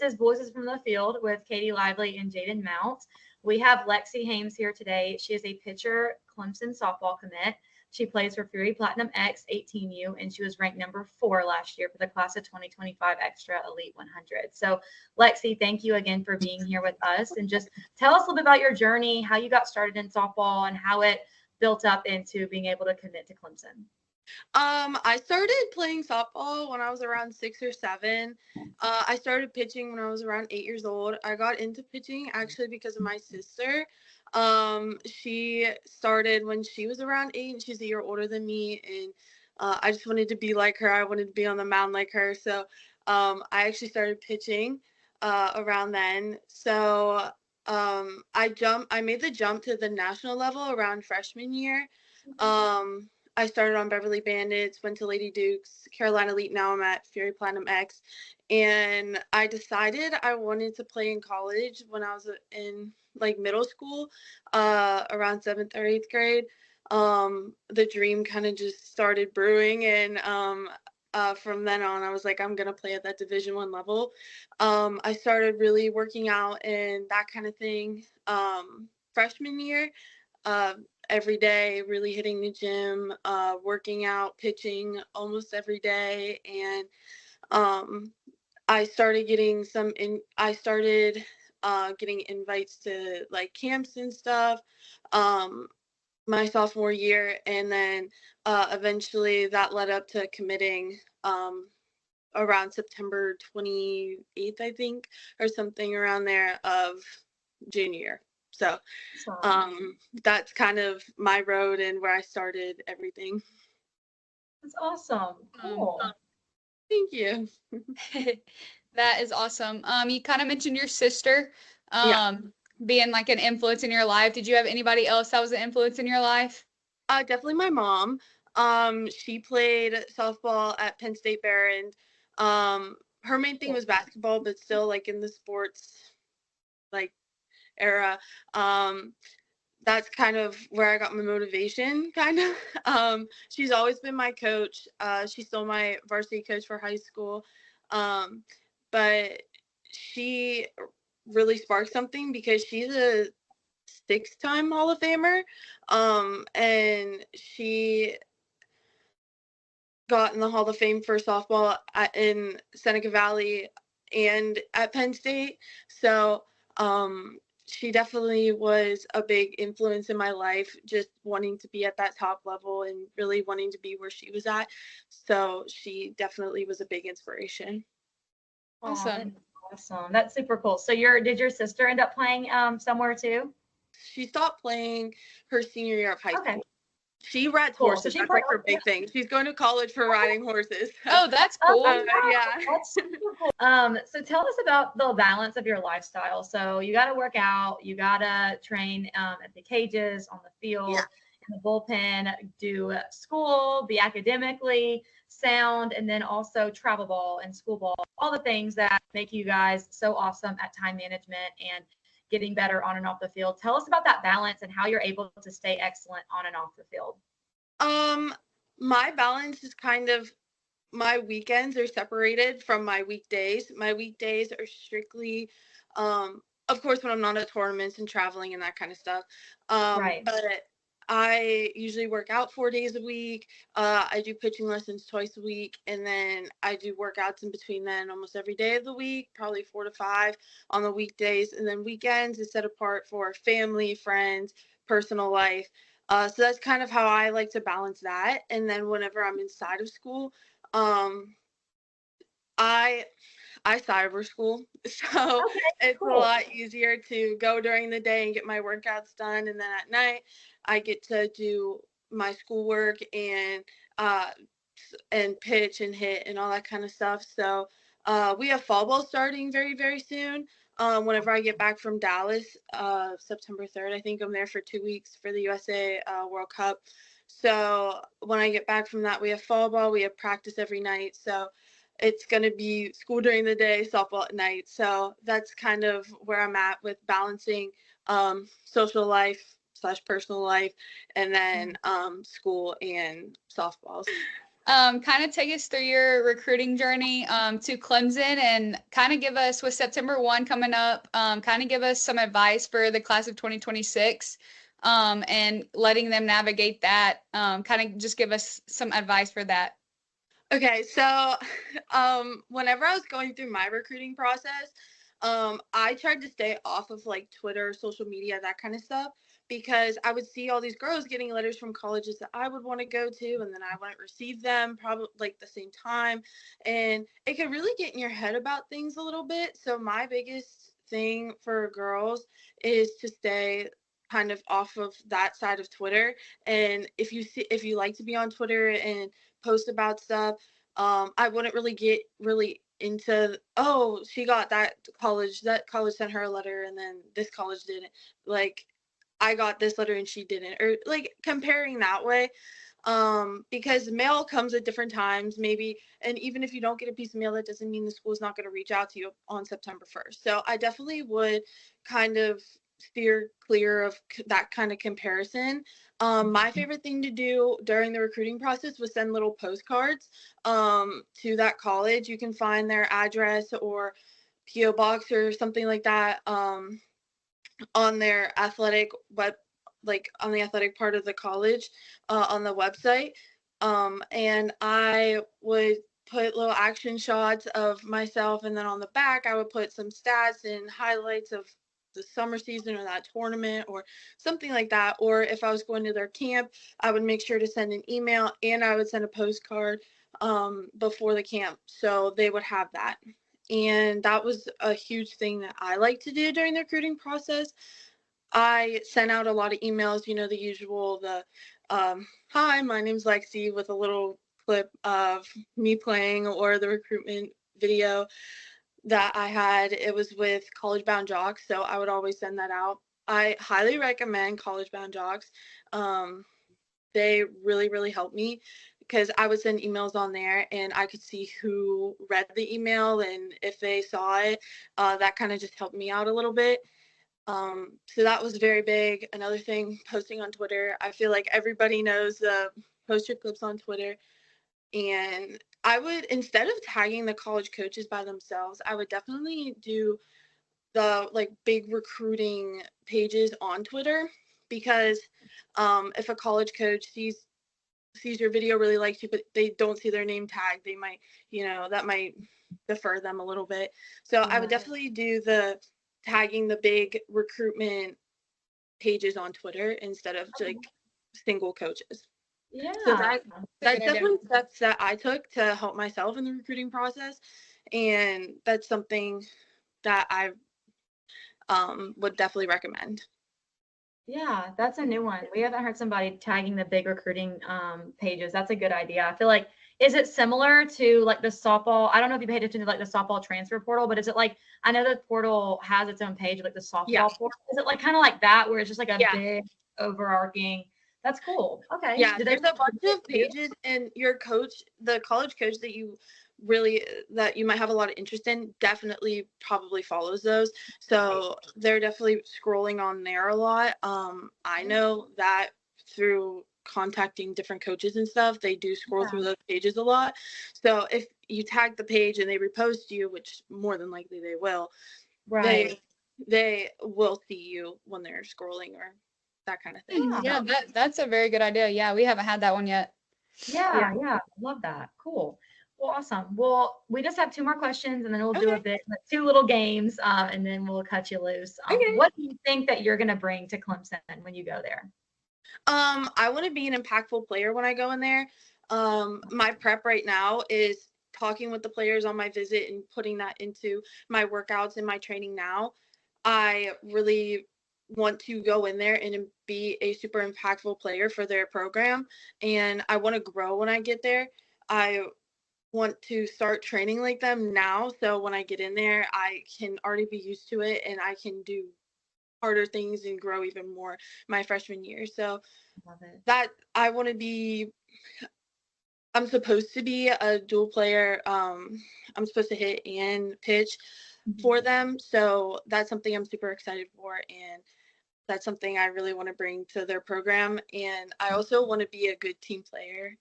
This is Voices from the Field with Katie Lively and Jayden Mount. We have Lexie Hames here today. She is a pitcher, Clemson softball commit. She plays for Fury Platinum X 18U, and she was ranked number 4 last year for the class of 2025 Extra Elite 100. So, Lexie, thank you again for being here with us. And just tell us a little bit about your journey, how you got started in softball, and how it built up into being able to commit to Clemson. I started playing softball when I was around 6 or 7. I started pitching when I was around 8 years old. I got into pitching actually because of my sister. She started when she was around 8, and she's a year older than me. And I just wanted to be like her. I wanted to be on the mound like her. So I actually started pitching around then. So I made the jump to the national level around freshman year. I started on Beverly Bandits, went to Lady Dukes, Carolina Elite. Now I'm at Fury Platinum X. And I decided I wanted to play in college when I was in middle school, around 7th or 8th grade. The dream kind of just started brewing, and from then on, I was like, I'm going to play at that Division I level. I started really working out and that kind of thing freshman year. Every day, really hitting the gym, working out, pitching almost every day. And I started getting getting invites to camps and stuff my sophomore year. And then eventually that led up to committing around September 28th, I think, or something around there of junior year. So that's kind of my road and where I started everything. That's awesome. Cool. Thank you. That is awesome. You kind of mentioned your sister being like an influence in your life. Did you have anybody else that was an influence in your life? Definitely my mom. She played softball at Penn State Barron. Her main thing was basketball, but still in the sports era. That's kind of where I got my motivation, kind of. She's always been my coach. She's still my varsity coach for high school. But she really sparked something because she's a 6-time Hall of Famer. And she got in the Hall of Fame for softball in Seneca Valley and at Penn State. So she definitely was a big influence in my life, just wanting to be at that top level and really wanting to be where she was at. So she definitely was a big inspiration. Awesome. Awesome. That's super cool. So did your sister end up playing somewhere too? She stopped playing her senior year of high school. She rides horses. So that's her big thing. She's going to college for riding horses. Oh, that's cool. Yeah. That's super cool. So tell us about the balance of your lifestyle. So you got to work out, you got to train at the cages, on the field, in the bullpen, do school, be academically sound, and then also travel ball and school ball, all the things that make you guys so awesome at time management and getting better on and off the field. Tell us about that balance and how you're able to stay excellent on and off the field. My balance is kind of, my weekends are separated from my weekdays. My weekdays are strictly, of course, when I'm not at tournaments and traveling and that kind of stuff. Right. But I usually work out 4 days a week. I do pitching lessons twice a week, and then I do workouts in between then almost every day of the week, probably 4 to 5 on the weekdays, and then weekends is set apart for family, friends, personal life. So that's kind of how I like to balance that. And then whenever I'm inside of school, I cyber school, so it's cool. A lot easier to go during the day and get my workouts done, and then at night I get to do my schoolwork and pitch and hit and all that kind of stuff. So we have fall ball starting very, very soon. Whenever I get back from Dallas, September 3rd, I think I'm there for 2 weeks for the USA World Cup. So when I get back from that, we have fall ball, we have practice every night. So it's going to be school during the day, softball at night. So that's kind of where I'm at with balancing social life / personal life, and then school and softballs. kind of take us through your recruiting journey to Clemson and kind of give us, with September 1 coming up, kind of give us some advice for the class of 2026 and letting them navigate that. Kind of just give us some advice for that. Okay, so whenever I was going through my recruiting process, I tried to stay off of like Twitter, social media, that kind of stuff, because I would see all these girls getting letters from colleges that I would want to go to, and then I wouldn't receive them probably like the same time. And it could really get in your head about things a little bit. So my biggest thing for girls is to stay kind of off of that side of Twitter. And if you like to be on Twitter and post about stuff, I wouldn't really get really into, oh, she got that college sent her a letter and then this college didn't, like I got this letter and she didn't, or like comparing that way, because mail comes at different times maybe, and even if you don't get a piece of mail, that doesn't mean the school is not going to reach out to you on September 1st. So I definitely would kind of steer clear of that kind of comparison. My favorite thing to do during the recruiting process was send little postcards to that college. You can find their address or PO box or something like that on their athletic web, like on the athletic part of the college on the website. And I would put little action shots of myself, and then on the back I would put some stats and highlights of the summer season or that tournament or something like that. Or if I was going to their camp, I would make sure to send an email and I would send a postcard before the camp, so they would have that. And that was a huge thing that I like to do during the recruiting process. I sent out a lot of emails, the usual, hi, my name's Lexie, with a little clip of me playing, or the recruitment video that I had. It was with College Bound Jocks, so I would always send that out. I highly recommend College Bound Jocks. They really, really helped me, because I would send emails on there and I could see who read the email, and if they saw it, that kind of just helped me out a little bit. So that was very big. Another thing, posting on Twitter. I feel like everybody knows the post your clips on Twitter. And I would, instead of tagging the college coaches by themselves, I would definitely do the like big recruiting pages on Twitter, because if a college coach sees your video, really likes you, but they don't see their name tag, they might, that might defer them a little bit. So I would definitely do the tagging the big recruitment pages on Twitter instead of like single coaches. Yeah. So that's definitely steps that I took to help myself in the recruiting process, and that's something that I would definitely recommend. Yeah, that's a new one. We haven't heard somebody tagging the big recruiting pages. That's a good idea. I feel like, is it similar to like the softball? I don't know if you paid attention to like the softball transfer portal, but is it like, I know the portal has its own page, like the softball portal. Is it like kind of like that, where it's just like a big overarching? That's cool. Okay. Yeah, there's a bunch of pages, and your coach, the college coach that you might have a lot of interest in, definitely probably follows those. So they're definitely scrolling on there a lot. I know that through contacting different coaches and stuff, they do scroll through those pages a lot. So if you tag the page and they repost you, which more than likely they will, they will see you when they're scrolling or that kind of thing. Yeah, that's a very good idea. Yeah, we haven't had that one yet. Yeah. Love that. Cool. Well, awesome. Well, we just have 2 more questions, and then we'll do 2 little games, and then we'll cut you loose. What do you think that you're going to bring to Clemson when you go there? I want to be an impactful player when I go in there. My prep right now is talking with the players on my visit and putting that into my workouts and my training now. I really want to go in there and be a super impactful player for their program, and I want to grow when I get there. I want to start training like them now, so when I get in there, I can already be used to it and I can do harder things and grow even more my freshman year. So that I want to be, I'm supposed to be a dual player. I'm supposed to hit and pitch for them. So that's something I'm super excited for. And that's something I really want to bring to their program. And I also want to be a good team player.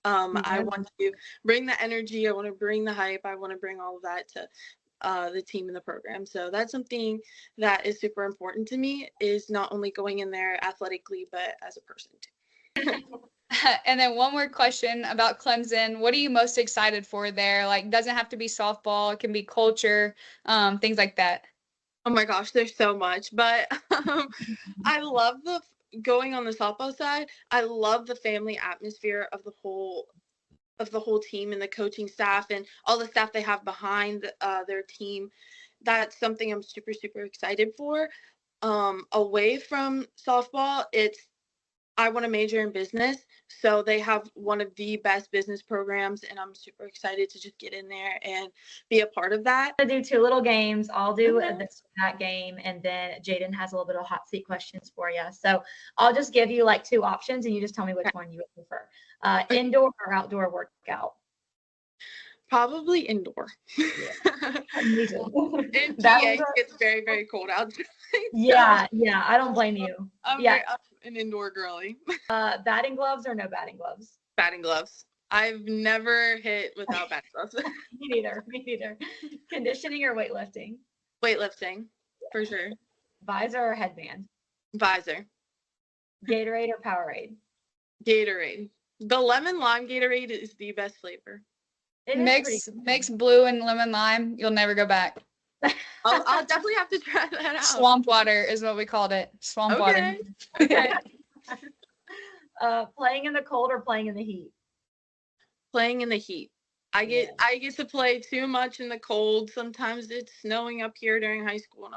I want to bring the energy. I want to bring the hype. I want to bring all of that to the team and the program. So that's something that is super important to me, is not only going in there athletically, but as a person too. And then one more question about Clemson. What are you most excited for there? Like, doesn't have to be softball. It can be culture, things like that. Oh my gosh, there's so much. But I love going on the softball side. I love the family atmosphere of the whole team and the coaching staff and all the staff they have behind their team. That's something I'm super, super excited for. Away from softball, I want to major in business. So they have one of the best business programs, and I'm super excited to just get in there and be a part of that. I'm gonna do 2 little games. I'll do that game, and then Jayden has a little bit of hot seat questions for you. So I'll just give you like 2 options, and you just tell me which one you would prefer. Indoor or outdoor workout? Probably indoor. Yeah. In PA, it's very, very cold outside. Yeah, I don't blame you. I'm an indoor girly. Batting gloves or no batting gloves? Batting gloves. I've never hit without batting gloves. Me neither. Conditioning or weightlifting? Weightlifting, for sure. Visor or headband? Visor. Gatorade or Powerade? Gatorade. The lemon lime Gatorade is the best flavor. Mix blue and lemon lime. You'll never go back. I'll definitely have to try that out. Swamp water is what we called it. Swamp water. Okay. Playing in the cold or playing in the heat? Playing in the heat. I get to play too much in the cold. Sometimes it's snowing up here during high school,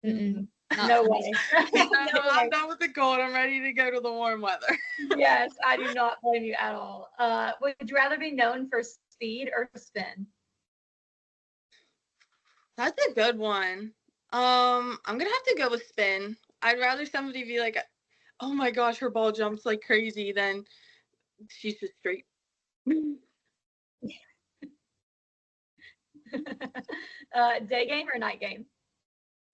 and No way. I'm done with the cold. I'm ready to go to the warm weather. Yes, I do not blame you at all. Would you rather be known for speed or spin? That's a good one. I'm gonna have to go with spin. I'd rather somebody be like, "Oh my gosh, her ball jumps like crazy," than she's just straight. Day game or night game?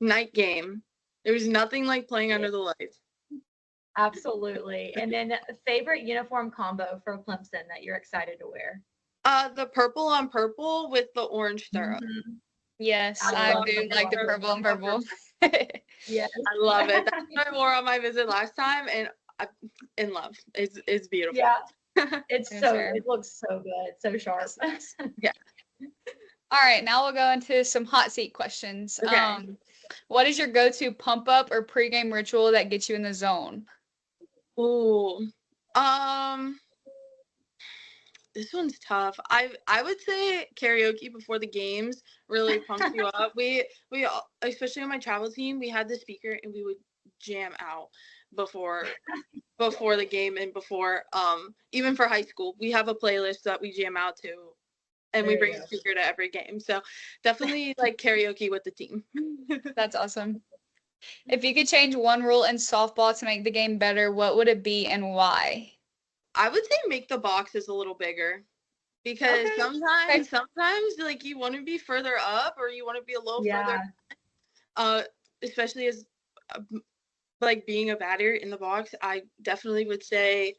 Night game. There's nothing like playing under the lights. Absolutely. And then favorite uniform combo for Clemson that you're excited to wear? The purple on purple with the orange stirrup. Mm-hmm. Yes, I do like the purple on purple. Yes, I love it. That's what I wore on my visit last time, and I'm in love. It's beautiful. Yeah, it looks so good, so sharp. Yeah. All right, now we'll go into some hot seat questions. Okay. What is your go-to pump up or pregame ritual that gets you in the zone? Ooh. This one's tough. I would say karaoke before the games really pumps you up. We all, especially on my travel team, we had the speaker and we would jam out before the game and before even for high school. We have a playlist that we jam out to, and we bring a speaker to every game. So definitely like karaoke with the team. That's awesome. If you could change one rule in softball to make the game better, what would it be and why? I would say make the boxes a little bigger, because sometimes like you want to be further up or you want to be a little further, especially as like being a batter in the box. I definitely would say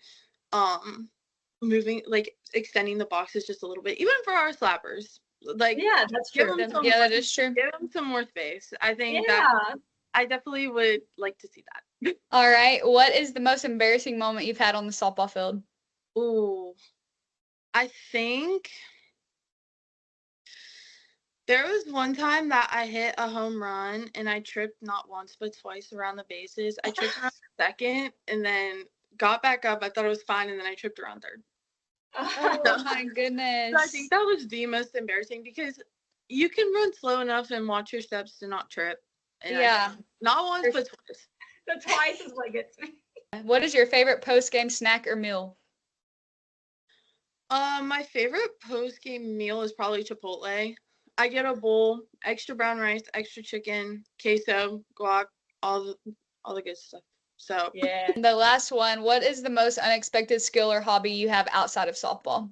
extending the boxes just a little bit, even for our slappers. Like, that's true. That is true. Give them some more space. I think that I definitely would like to see that. All right. What is the most embarrassing moment you've had on the softball field? Ooh, I think there was one time that I hit a home run and I tripped not once but twice around the bases. I tripped around second and then got back up. I thought it was fine, and then I tripped around third. Oh my goodness. So I think that was the most embarrassing, because you can run slow enough and watch your steps to not trip. And not once but twice. The twice is what gets me. What is your favorite post-game snack or meal? My favorite post-game meal is probably Chipotle. I get a bowl, extra brown rice, extra chicken, queso, guac, all the good stuff. So yeah. The last one, what is the most unexpected skill or hobby you have outside of softball?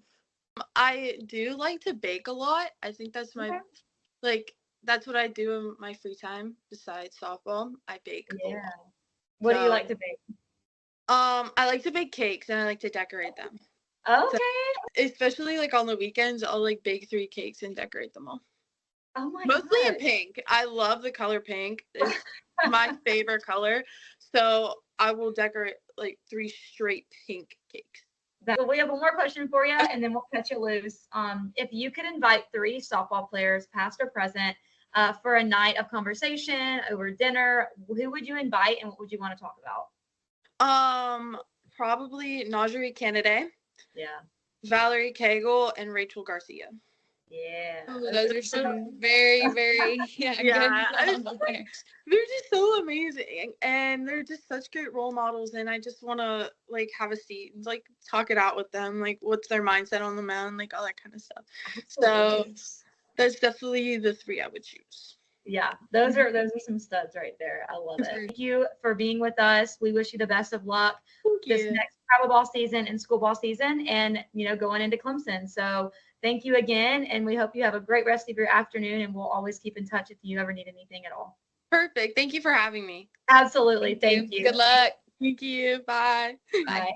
I do like to bake a lot. I think that's my that's what I do in my free time besides softball. I bake. Yeah. What do you like to bake? I like to bake cakes and I like to decorate them. Okay. Especially like on the weekends, I'll like bake 3 cakes and decorate them all. Oh my Mostly in God. pink. I love the color pink. It's my favorite color. So I will decorate like 3 straight pink cakes. So we have one more question for you, and then we'll cut you loose. If you could invite 3 softball players, past or present, for a night of conversation over dinner, who would you invite, and what would you want to talk about? Probably Najee Kennedy, Yeah. Valerie Cagle, and Rachel Garcia. Yeah. Oh, those are some very, very Yeah, good they're just so amazing, and they're just such great role models. And I just want to like have a seat and like talk it out with them, like what's their mindset on the mound, like all that kind of stuff. Absolutely. So that's definitely the 3 I would choose. Yeah, those are some studs right there. I love it. Thank you for being with us. We wish you the best of luck this next travel ball season and school ball season, and going into Clemson. So thank you again, and we hope you have a great rest of your afternoon. And we'll always keep in touch if you ever need anything at all. Perfect. Thank you for having me. Absolutely. Thank you. Good luck. Thank you. Bye. Bye.